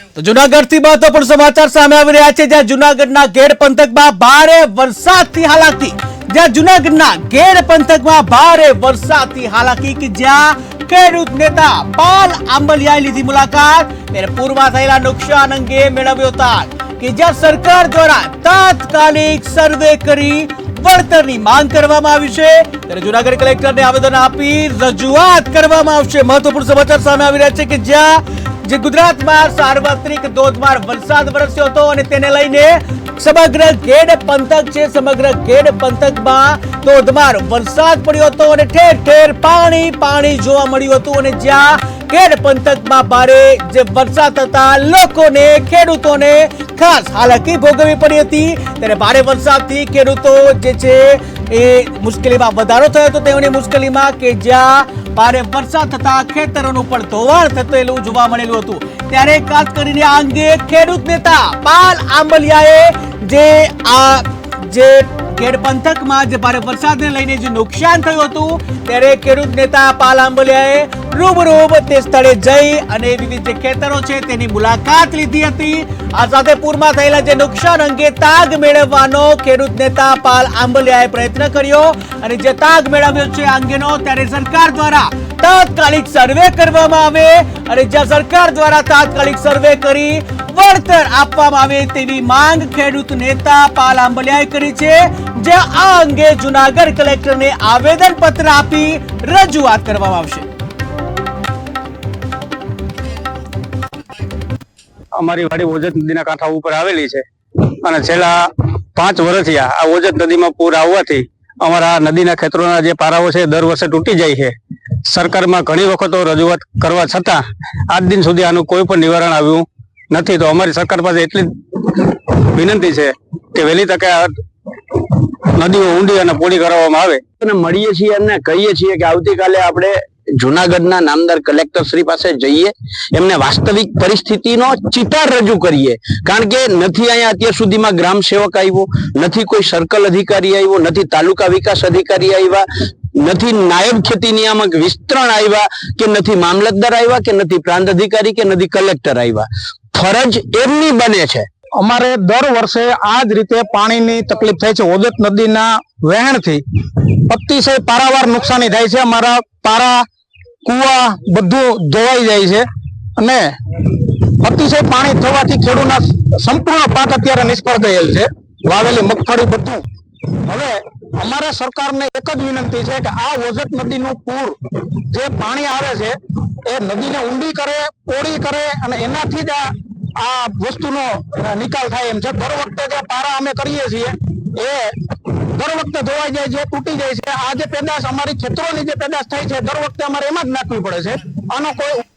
તો જૂનાગઢથી મહત્વપૂર્ણ સમાચાર સામે આવી રહ્યા છે, જ્યાં જૂનાગઢના ગેડ પંથકમાં ભારે વરસાદથી હાલાકી, જ્યાં જૂનાગઢના ગેડ પંથકમાં ભારે વરસાદથી હાલાકી કે જ્યાં ખેડૂત નેતા પાલ આંબલિયાએ લીધી મુલાકાત અને પૂરમાં થયેલા નુકસાન અંગે મેળવ્યો તાગ કે જ્યાં સરકાર દ્વારા તાત્કાલિક સર્વે કરી વળતરની માંગ કરવામાં આવી છે, ત્યારે જૂનાગઢ કલેક્ટરને આવેદન આપી રજૂઆત કરવામાં આવશે। મહત્વપૂર્ણ સમાચાર સામે આવી રહ્યા છે કે જ્યાં જે ગુજરાતમાં સાર્વત્રિક ધોધમાર વરસાદ વરસ્યો હતો અને તેને લઈને સમગ્ર ગેડ પંથક છે, સમગ્ર ગેડ પંથકમાં ધોધમાર વરસાદ પડ્યો હતો અને ઠેર ઠેર પાણી જોવા મળ્યું હતું અને જ્યાં ગેડ પંથકમાં ભારે જે વરસાદ થતા લોકોને, ખેડૂતોને ખાસ હાલાકી ભોગવવી પડી હતી, ત્યારે ભારે વરસાદથી ખેડૂતો જે છે એ મુશ્કેલીમાં વધારો થયો હતો, તેઓની મુશ્કેલીમાં કે જ્યાં ભારે વરસાદ થતા ખેતરોનું પણ ધોવાણ થયેલું જોવા મળેલું હતું, ત્યારે ખાસ કરીને આ અંગે ખેડૂત નેતા પાલ આંબલિયાએ જે ગેડ પંથકમાં જે ભારે વરસાદને લઈને જે નુકસાન થયું હતું, ત્યારે ખેડૂત નેતા પાલ આંબલિયાએ રૂબરૂ તે સ્થળે જઈ અને વિવિધ જે ખેતરો છે તેની મુલાકાત લીધી હતી। આ સાથે પૂરમાં થયેલા જે નુકસાન અંગે તાગ મેળવવાનો ખેડૂત નેતા પાલ આંબલિયાએ પ્રયત્ન કર્યો અને જે તાગ મેળવ્યો છે આ અંગેનો ત્યારે સરકાર દ્વારા તાત્કાલિક સર્વે કરવામાં આવે અને જ્યાં સરકાર દ્વારા તાત્કાલિક સર્વે કરી વળતર આપવામાં આવે તેવી માંગ ખેડૂત નેતા પાલ આંબલિયાએ કરી છે, જે આ અંગે જૂનાગઢ કલેક્ટરને આવેદન પત્ર આપી રજૂઆત કરવામાં આવશે। અમારી વાડી ઓજત નદીના કાંઠા ઉપર આવેલી છે અને છેલ્લા 5 વર્ષથી આ ઓજત નદીમાં પૂર આવવાથી અમારા નદીના ખેતરોના જે પારાઓ છે દર વર્ષે તૂટી જાય છે। સરકારમાં ઘણી વખતો રજૂઆત કરવા છતાં આજ દિન સુધી આનું કોઈ પણ નિવારણ આવ્યું નથી, તો અમારી સરકાર પાસે એટલી વિનંતી છે કે વહેલી તકે આ નદીઓ ઊંડી અને પોળી કરવામાં આવે। અને મળીએ છીએ અને કહીએ છીએ કે આવતીકાલે આપણે જૂનાગઢના નામદાર કલેક્ટર શ્રી પાસે જઈએ, એમને વાસ્તવિક પરિસ્થિતિનો ચિતાર રજૂ કરીએ, કારણ કે નથી અહીંયા અત્યાર સુધીમાં ગ્રામ સેવક આવ્યો, નથી કોઈ સર્કલ અધિકારી આવ્યો, નથી તાલુકા વિકાસ અધિકારી આવ્યા, નથી નાયબ ખેતી નિયામક વિસ્તરણ આવ્યા, કે નથી મામલતદાર આવ્યા, કે નથી પ્રાંત અધિકારી, કે નથી કલેક્ટર આવ્યા। ફરજ એમની બને છે। અમારે દર વર્ષે આ જ રીતે પાણીની તકલીફ થાય છે। ઓજત નદીના વહેણથી અતિશય પારાવાર નુકસાની થાય છે। અમારા પારા, કુવા બધું ધોવાઈ જાય છે અને અતિશય પાણી થવાથી ખેડૂતના સંપૂર્ણ પાક અત્યારે નિષ્ફળ ગયેલ છે, વાવેલી મગફળી બધું। હવે અમારે સરકારને એક જ વિનંતી છે કે આ ઓજત નદીનું પૂર જે પાણી આવે છે એ નદીને ઊંડી કરે, પોળી કરે અને એનાથી જ આ વસ્તુનો નિકાલ થાય એમ છે। દર વખતે જે પારા અમે કરીએ છીએ એ દર વખતે ધોવાઈ જાય છે, તૂટી જાય છે। આ જે પેદાશ અમારી ખેતરોની જે પેદાશ થાય છે દર વખતે અમારે એમાં જ નાખવી પડે છે। આનો કોઈ